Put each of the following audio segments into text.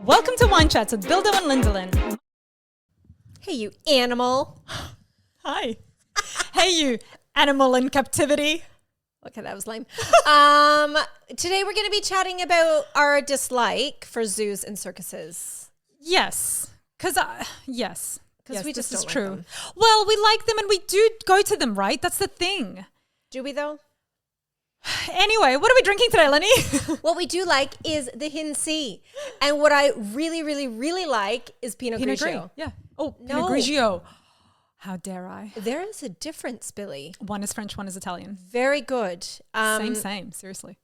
Welcome to Wine Chats with Billi and Lyndsey. Hey, you animal. Hi. Hey, you animal in captivity. Okay, that was lame. Today we're going to be chatting about our dislike for zoos and circuses. Yes. Because we just don't like true. them. Well, we like them and we do go to them, right? That's the thing. Do we, though? Anyway, what are we drinking today, Lenny? What we do like is the Hennessy. And what I really, really, really like is Pinot Grigio. Gris. Yeah. Oh, No. Pinot Grigio. How dare I? There is a difference, Billy. One is French, one is Italian. Very good. Same. Seriously.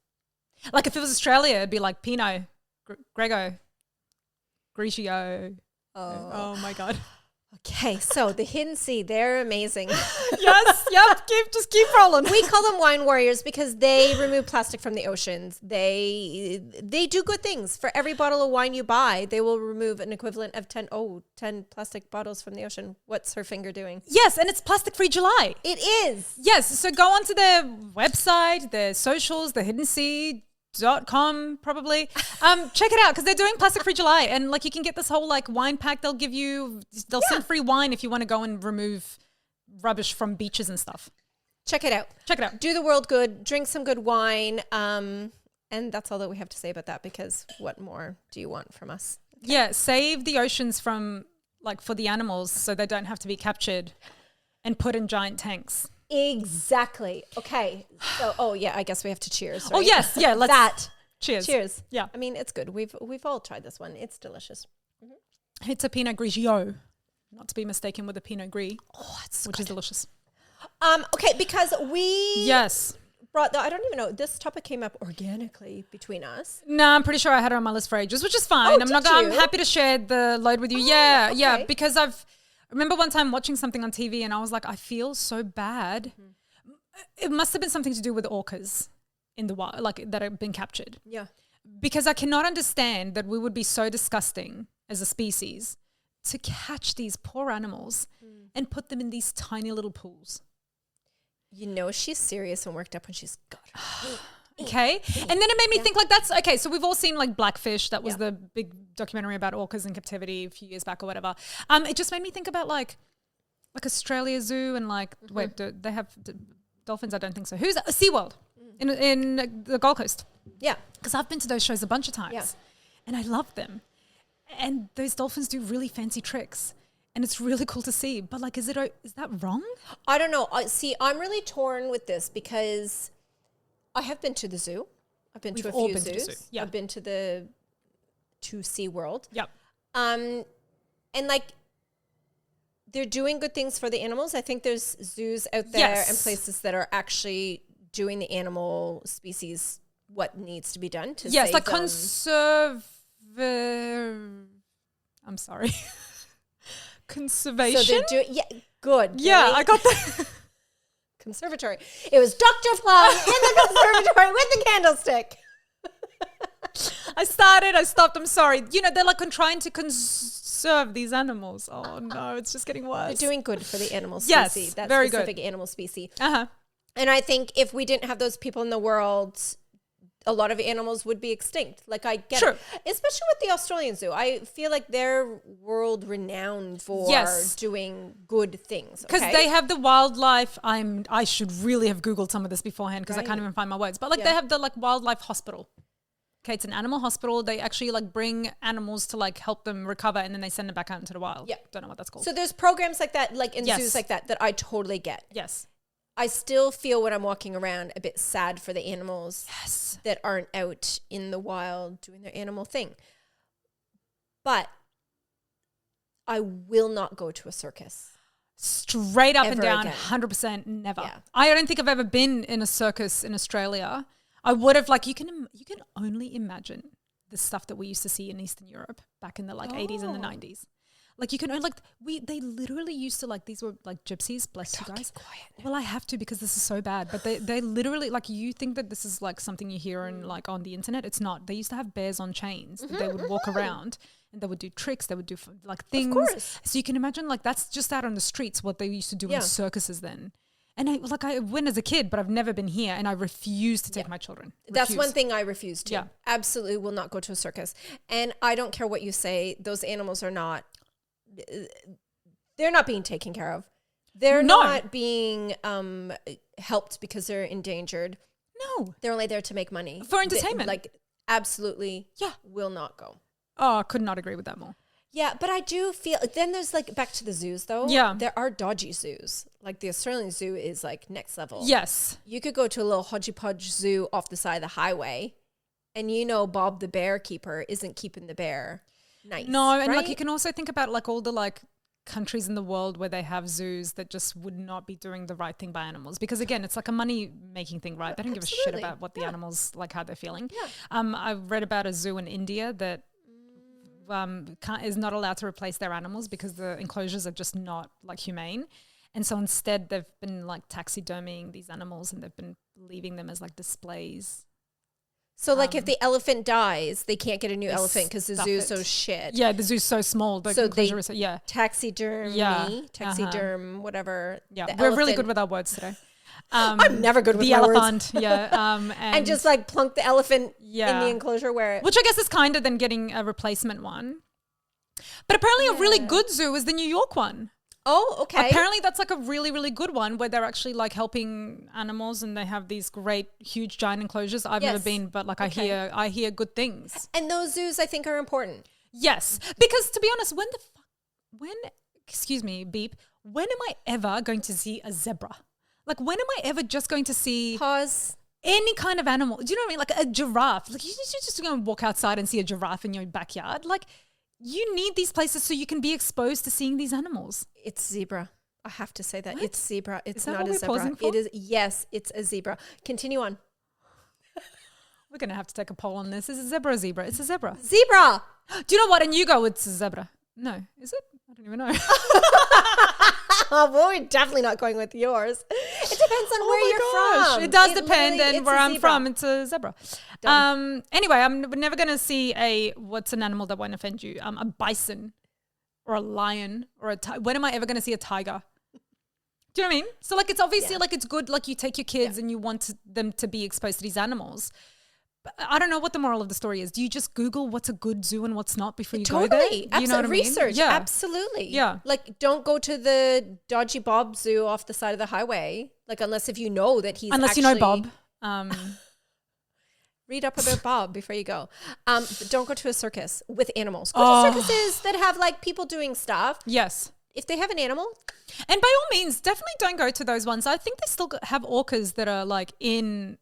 Like if it was Australia, it'd be like Pinot, Grego, Grigio. Oh my God. Okay, so the Hennessy, they're amazing. Yes, yep. Just keep rolling. We call them wine warriors because they remove plastic from the oceans. They do good things. For every bottle of wine you buy, they will remove an equivalent of 10 plastic bottles from the ocean. What's her finger doing? Yes, and it's Plastic-Free July. It is. Yes, so go onto their website, their socials, thehiddenseed.com probably. Check it out because they're doing Plastic-Free July, and like you can get this whole like wine pack. They'll send free wine if you want to go and remove rubbish from beaches and stuff. Check it out. Do the world good. Drink some good wine. And that's all that we have to say about that because what more do you want from us? Okay. Yeah, save the oceans from for the animals so they don't have to be captured and put in giant tanks. Exactly. Okay. So, I guess we have to cheers. Right? Oh yes, yeah. Let's Cheers. Yeah. I mean, it's good. We've all tried this one. It's delicious. Mm-hmm. It's a Pinot Grigio, not to be mistaken with a Pinot Gris. Oh, it's which is delicious. Okay, because we brought I don't even know. This topic came up organically between us. No, I'm pretty sure I had it on my list for ages, which is fine. I'm happy to share the load with you. Yeah, because I remember one time watching something on TV and I was like, I feel so bad. Mm-hmm. It must have been something to do with orcas in the wild, that have been captured. Yeah. Because I cannot understand that we would be so disgusting as a species to catch these poor animals and put them in these tiny little pools. You know, she's serious and worked up when she's got her. Okay. And then it made me think that's okay. So we've all seen Blackfish. That was the big documentary about orcas in captivity a few years back or whatever. It just made me think about like Australia Zoo and wait, do they have dolphins? I don't think so. Who's SeaWorld in the Gold Coast? Yeah. Because I've been to those shows a bunch of times and I love them. And those dolphins do really fancy tricks. And it's really cool to see. But is that wrong? I don't know. See, I'm really torn with this because I have been to the zoo. I've been to a few zoos. Yeah. I've been to SeaWorld. Yep. And they're doing good things for the animals. I think there's zoos out there and places that are actually doing the animal species what needs to be done to save them. I'm sorry. Conservation? So they're doing, good. Yeah, right? I got that. Conservatory. It was Dr. Plum in the conservatory with the candlestick. I started, I stopped, I'm sorry. They're trying to conserve these animals. Oh no, it's just getting worse. They're doing good for the animal species. Yes, that very specific good. Animal species. Uh-huh. And I think if we didn't have those people in the world, a lot of animals would be extinct. I get it. Especially with the Australian Zoo. I feel like they're world renowned for doing good things. Because they have the wildlife. I should really have Googled some of this beforehand because I can't even find my words. But they have the wildlife hospital. Okay, it's an animal hospital. They actually bring animals to help them recover and then they send them back out into the wild. Yeah. Don't know what that's called. So there's programs like that, in zoos like that I totally get. Yes. I still feel when I'm walking around a bit sad for the animals that aren't out in the wild doing their animal thing. But I will not go to a circus. Straight up and down, again. 100% never. Yeah. I don't think I've ever been in a circus in Australia. I would have you can only imagine the stuff that we used to see in Eastern Europe back in the 80s and the 90s. You can only they literally used to these were gypsies, bless you guys. Quiet now. Well, I have to because this is so bad. But they literally you think that this is something you hear in on the internet. It's not. They used to have bears on chains. That they would walk around and they would do tricks. They would do things. Of course. So you can imagine that's just out on the streets what they used to do in circuses then. And I went as a kid, but I've never been here, and I refuse to take my children. That's one thing I refuse to. Yeah. Absolutely will not go to a circus. And I don't care what you say. Those animals are not, they're not being taken care of. They're not being helped because they're endangered. No. They're only there to make money. For entertainment. Absolutely will not go. Oh, I could not agree with that more. Yeah, but I do feel, then there's back to the zoos though. Yeah. There are dodgy zoos. Like the Australian zoo is next level. Yes. You could go to a little hodgepodge zoo off the side of the highway and Bob the bear keeper isn't keeping the bear nice. No, and right? you can also think about all the countries in the world where they have zoos that just would not be doing the right thing by animals, because again, it's a money making thing, right? They don't give a shit about what the animals, how they're feeling. Yeah. I read about a zoo in India that is not allowed to replace their animals because the enclosures are just not humane. And so instead they've been taxidermying these animals, and they've been leaving them as displays. So if the elephant dies, they can't get a new elephant because the zoo's so shit. Yeah, the zoo's so small. The so they taxiderm, whatever. Yeah, we're really good with our words today. I'm never good with the my elephant. words. Yeah, and just plunk the elephant in the enclosure which I guess is kinder than getting a replacement one. But apparently a really good zoo is the New York one. Oh, okay. Apparently that's a really, really good one where they're actually helping animals, and they have these great, huge, giant enclosures. I've never been, but I hear good things. And those zoos I think are important. Yes, because to be honest, excuse me, beep, when am I ever going to see a zebra? When am I ever just going to see any kind of animal? Do you know what I mean? A giraffe. You're just going to walk outside and see a giraffe in your backyard. You need these places so you can be exposed to seeing these animals. It's zebra. I have to say that. What? It's zebra. It's not a zebra. Pausing for? It is. Yes, it's a zebra. Continue on. We're going to have to take a poll on this. Is it zebra or zebra? It's a zebra. Zebra! Do you know what? And you go, it's a zebra. No. Is it? I don't even know. Well, we're definitely not going with yours. It depends on where you're from. It does depend, and where I'm from, it's a zebra. Anyway, I'm never going to see what's an animal that won't offend you? A bison or a lion or a tiger. When am I ever going to see a tiger? Do you know what I mean? So it's obviously it's good, you take your kids and you want them to be exposed to these animals. But I don't know what the moral of the story is. Do you just Google what's a good zoo and what's not before you go there? You know what I mean? Research. Yeah. Absolutely. Yeah. Don't go to the dodgy Bob zoo off the side of the highway. Unless if you know that he's you know Bob. Read up about Bob before you go. But don't go to a circus with animals. Go to circuses that have people doing stuff. Yes. If they have an animal. And by all means, definitely don't go to those ones. I think they still have orcas that are in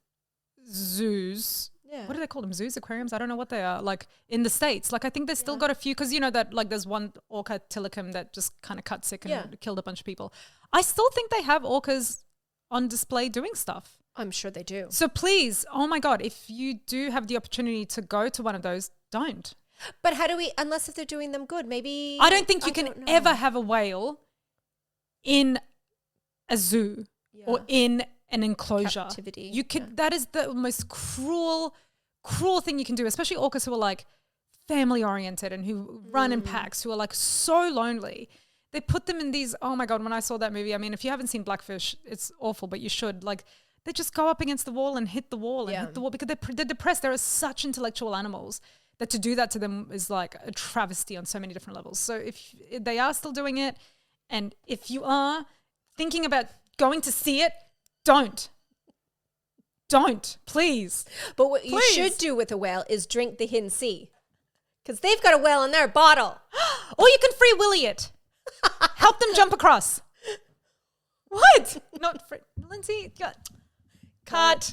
zoos. Yeah. What do they call them? Zoos, aquariums? I don't know what they are. In the States. I think they've still got a few, because that there's one orca tilicum that just kind of cut sick and killed a bunch of people. I still think they have orcas on display doing stuff. I'm sure they do. So please, oh my God, if you do have the opportunity to go to one of those, don't. But how do we, unless if they're doing them good, maybe. I don't think you can ever have a whale in a zoo or in an enclosure. Captivity. You could. That is the most cruel thing you can do, especially orcas who are family oriented and who run in packs, who are so lonely. They put them in these, oh my God, when I saw that movie, I mean, if you haven't seen Blackfish, it's awful, but you should. They just go up against the wall and hit the wall and hit the wall because they're depressed. They're such intellectual animals that to do that to them is a travesty on so many different levels. So if they are still doing it, and if you are thinking about going to see it, don't, please. But what you should do with a whale is drink the hidden sea, because they've got a whale in their bottle. Or you can free willy it. Help them jump across. What? Not free. Lyndsey, cut.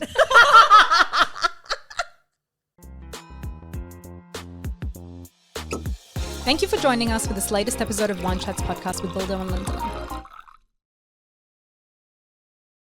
Thank you for joining us for this latest episode of Wine Chats podcast with Billi and Lyndsey.